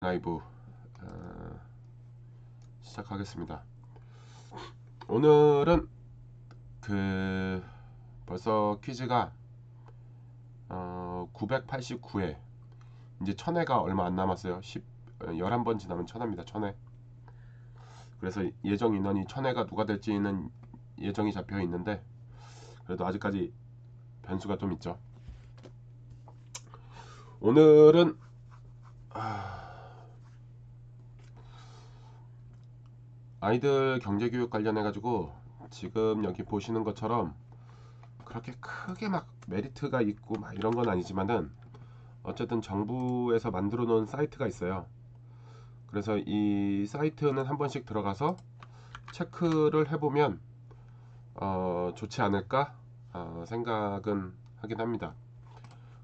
라이브 시작하겠습니다. 오늘은 벌써 퀴즈가 989회, 이제 1000회가 얼마 안 남았어요. 11번 지나면 1000회입니다. 1000회. 그래서 예정 인원이 1000회가 누가 될지는 예정이 잡혀 있는데, 그래도 아직까지 변수가 좀 있죠. 오늘은 아이들 경제교육 관련해 가지고 지금 여기 보시는 것처럼 그렇게 크게 막 메리트가 있고 막 이런 건 아니지만은, 어쨌든 정부에서 만들어 놓은 사이트가 있어요. 그래서 이 사이트는 한 번씩 들어가서 체크를 해보면 좋지 않을까 생각은 하긴 합니다.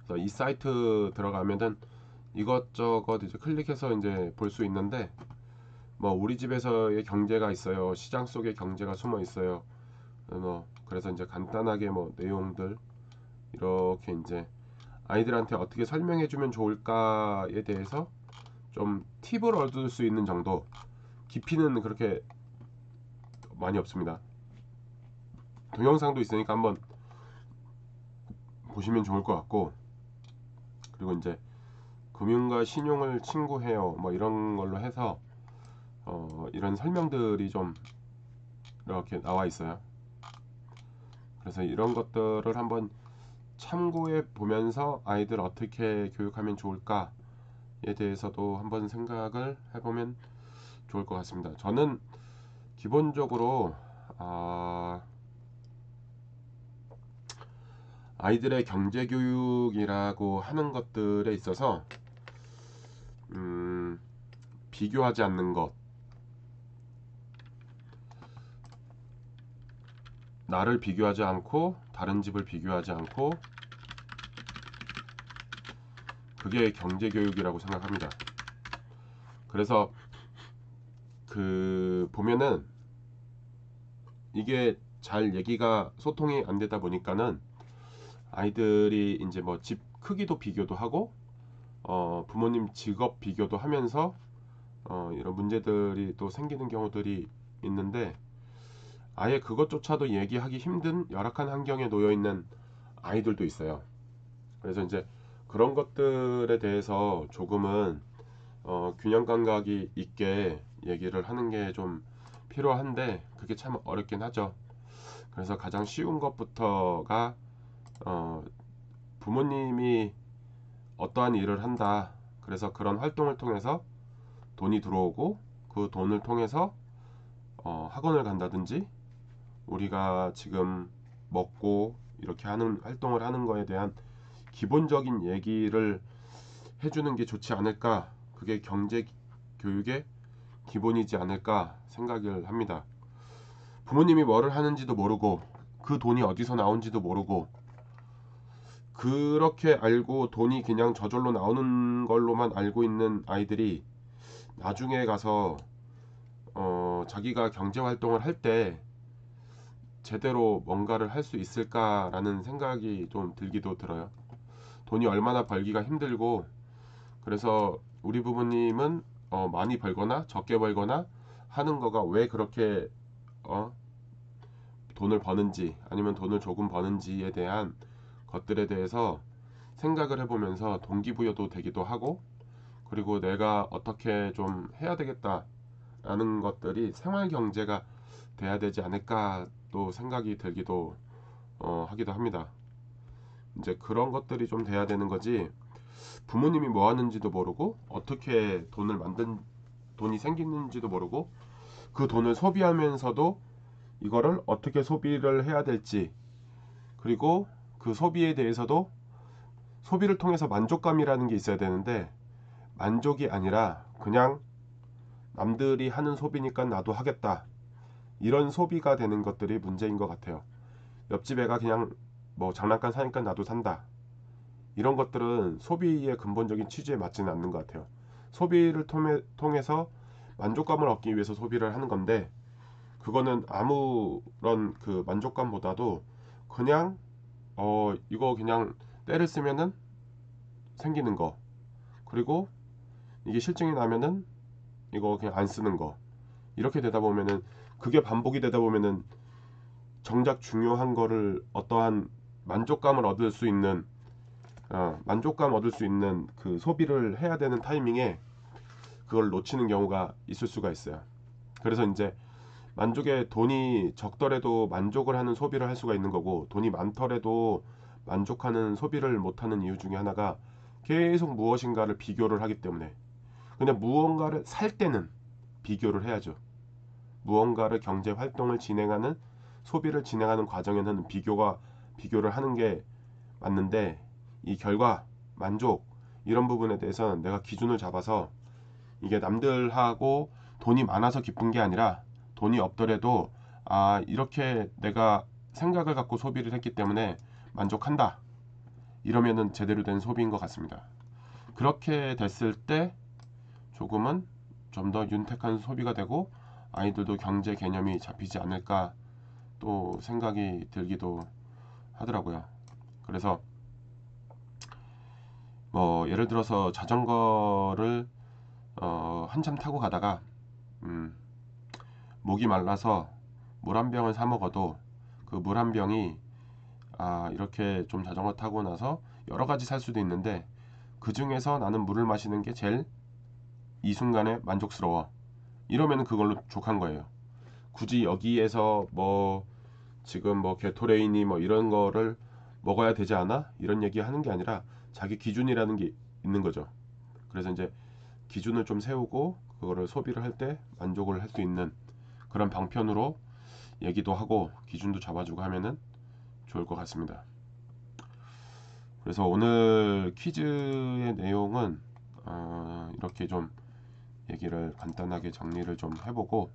그래서 이 사이트 들어가면은 이것저것 이제 클릭해서 이제 볼 수 있는데, 뭐 우리 집에서의 경제가 있어요, 시장 속의 경제가 숨어 있어요. 그래서 이제 간단하게 뭐 내용들 이렇게 이제 아이들한테 어떻게 설명해주면 좋을까에 대해서 좀 팁을 얻을 수 있는 정도, 깊이는 그렇게 많이 없습니다. 동영상도 있으니까 한번 보시면 좋을 것 같고, 그리고 이제 금융과 신용을 친구해요 뭐 이런 걸로 해서 이런 설명들이 좀 이렇게 나와 있어요. 그래서 이런 것들을 한번 참고해 보면서 아이들 어떻게 교육하면 좋을까에 대해서도 한번 생각을 해보면 좋을 것 같습니다. 저는 기본적으로 아이들의 경제 교육이라고 하는 것들에 있어서 음, 비교하지 않는 것, 나를 비교하지 않고 다른 집을 비교하지 않고, 그게 경제 교육이라고 생각합니다. 그래서 보면은 이게 잘 얘기가 소통이 안 되다 보니까는 아이들이 이제 뭐 집 크기도 비교도 하고 부모님 직업 비교도 하면서 이런 문제들이 또 생기는 경우들이 있는데, 아예 그것조차도 얘기하기 힘든 열악한 환경에 놓여 있는 아이들도 있어요. 그래서 이제 그런 것들에 대해서 조금은 균형 감각이 있게 얘기를 하는 게 좀 필요한데, 그게 참 어렵긴 하죠. 그래서 가장 쉬운 것부터가 어, 부모님이 어떠한 일을 한다. 그래서 그런 활동을 통해서 돈이 들어오고, 그 돈을 통해서 학원을 간다든지 우리가 지금 먹고 이렇게 하는 활동을 하는 거에 대한 기본적인 얘기를 해주는 게 좋지 않을까. 그게 경제 교육의 기본이지 않을까 생각을 합니다. 부모님이 뭐를 하는지도 모르고 그 돈이 어디서 나온지도 모르고, 그렇게 알고 돈이 그냥 저절로 나오는 걸로만 알고 있는 아이들이 나중에 가서 자기가 경제 활동을 할 때 제대로 뭔가를 할 수 있을까라는 생각이 좀 들기도 들어요. 돈이 얼마나 벌기가 힘들고, 그래서 우리 부모님은 많이 벌거나 적게 벌거나 하는 거가 왜 그렇게 어, 돈을 버는지, 아니면 돈을 조금 버는지에 대한 것들에 대해서 생각을 해보면서 동기부여도 되기도 하고, 그리고 내가 어떻게 좀 해야 되겠다라는 것들이 생활 경제가 돼야 되지 않을까 또 생각이 들기도 하기도 합니다. 이제 그런 것들이 좀 돼야 되는 거지, 부모님이 뭐 하는지도 모르고 어떻게 돈이 생기는지도 모르고 그 돈을 소비하면서도 이거를 어떻게 소비를 해야 될지, 그리고 그 소비에 대해서도 소비를 통해서 만족감이라는 게 있어야 되는데, 만족이 아니라 그냥 남들이 하는 소비니까 나도 하겠다, 이런 소비가 되는 것들이 문제인 것 같아요. 옆집 애가 그냥 뭐 장난감 사니까 나도 산다, 이런 것들은 소비의 근본적인 취지에 맞지는 않는 것 같아요. 소비를 통해서 만족감을 얻기 위해서 소비를 하는 건데, 그거는 아무런 그 만족감보다도 그냥 이거 그냥 때를 쓰면은 생기는 거, 그리고 이게 실증이 나면은 이거 그냥 안 쓰는 거. 이렇게 되다 보면은 그게 반복이 되다 보면은 정작 중요한 거를 어떠한 만족감을 얻을 수 있는 만족감 얻을 수 있는 그 소비를 해야 되는 타이밍에 그걸 놓치는 경우가 있을 수가 있어요. 그래서 이제 만족에 돈이 적더라도 만족을 하는 소비를 할 수가 있는 거고, 돈이 많더라도 만족하는 소비를 못하는 이유 중에 하나가 계속 무엇인가를 비교를 하기 때문에. 그냥 무언가를 살 때는 비교를 해야죠. 무언가를 경제 활동을 진행하는, 소비를 진행하는 과정에는 비교를 하는 게 맞는데, 이 결과 만족 이런 부분에 대해서는 내가 기준을 잡아서 이게 남들하고 돈이 많아서 기쁜 게 아니라 돈이 없더라도 이렇게 내가 생각을 갖고 소비를 했기 때문에 만족한다, 이러면은 제대로 된 소비인 것 같습니다. 그렇게 됐을 때 조금은 좀 더 윤택한 소비가 되고 아이들도 경제 개념이 잡히지 않을까 또 생각이 들기도 하더라고요. 그래서 뭐 예를 들어서 자전거를 한참 타고 가다가 목이 말라서 물 한 병을 사 먹어도 그 물 한 병이 이렇게 좀 자전거 타고 나서 여러 가지 살 수도 있는데, 그 중에서 나는 물을 마시는 게 제일 이 순간에 만족스러워, 이러면 그걸로 족한 거예요. 굳이 여기에서 뭐 지금 뭐 게토레이니 뭐 이런 거를 먹어야 되지 않아? 이런 얘기 하는 게 아니라 자기 기준이라는 게 있는 거죠. 그래서 이제 기준을 좀 세우고 그거를 소비를 할 때 만족을 할 수 있는 그런 방편으로 얘기도 하고 기준도 잡아주고 하면은 좋을 것 같습니다. 그래서 오늘 퀴즈의 내용은 이렇게 좀 얘기를 간단하게 정리를 좀 해보고,